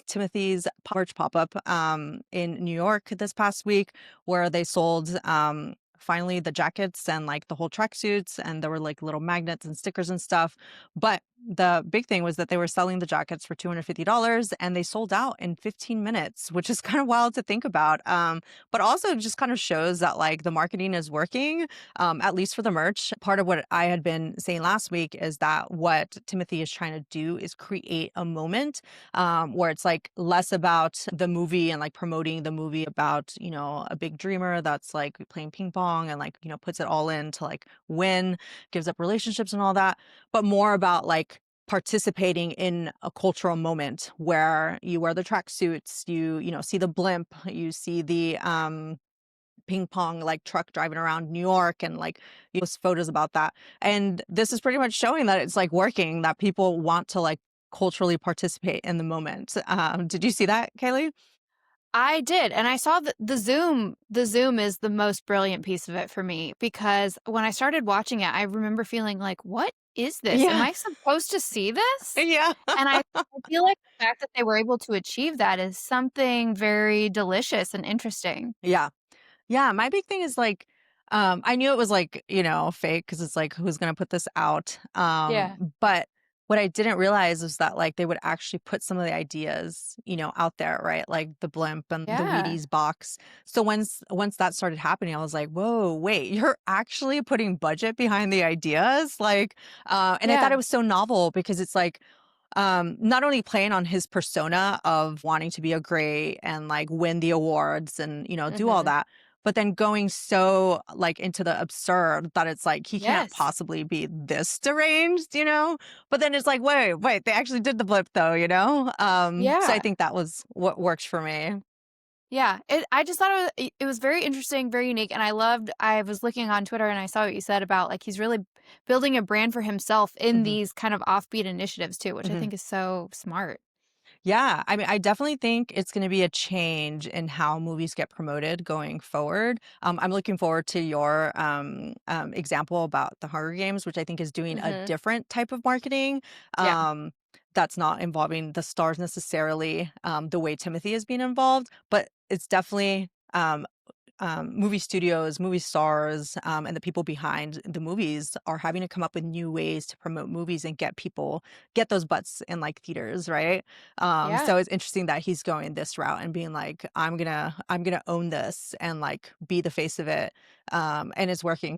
Timothy's merch pop-up in New York this past week, where they sold finally the jackets and like the whole tracksuits, and there were like little magnets and stickers and stuff. But the big thing was that they were selling the jackets for $250 and they sold out in 15 minutes, which is kind of wild to think about. But also just kind of shows that like the marketing is working, at least for the merch. Part of what I had been saying last week is that what Timothy is trying to do is create a moment where it's like less about the movie and like promoting the movie about, a big dreamer that's like playing ping pong and like, puts it all in to like win, gives up relationships and all that, but more about like participating in a cultural moment where you wear the tracksuits, see the blimp, you see the ping pong like truck driving around New York and like post photos about that. And this is pretty much showing that it's like working, that people want to like culturally participate in the moment. Did you see that, Kaylee? I did, and I saw the Zoom is the most brilliant piece of it for me because when I started watching it, I remember feeling like, "What is this? Am Yeah. I supposed to see this?" Yeah. And I feel like the fact that they were able to achieve that is something very delicious and interesting. Yeah. Yeah, my big thing is like, I knew it was like, fake because it's like, who's gonna put this out? Yeah. But what I didn't realize was that like they would actually put some of the ideas, out there, right? Like the blimp and the Yeah. Wheaties box. So once that started happening, I was like, whoa, wait, you're actually putting budget behind the ideas? Like, and I thought Yeah. it was so novel because it's like not only playing on his persona of wanting to be a great and like win the awards and do all Mhm. that, but then going so like into the absurd that it's like he can't Yes. possibly be this deranged. But then it's like, wait, they actually did the blip though. So I Yeah. think that was what works for me. Yeah, I just thought it was very interesting, very unique, and I was looking on Twitter and I saw what you said about, like, he's really building a brand for himself in Hmm. these kind of offbeat initiatives too, which I Hmm. think is so smart. Yeah, I mean, I definitely think it's going to be a change in how movies get promoted going forward. I'm looking forward to your example about the Hunger Games, which I think is doing a Mhm. different type of marketing, Yeah. that's not involving the stars necessarily, the way Timothy is being involved, but it's definitely movie studios, movie stars, and the people behind the movies are having to come up with new ways to promote movies and get those butts in like theaters, right? Yeah. So it's interesting that he's going this route and being like, I'm gonna own this and like be the face of it, and it's working.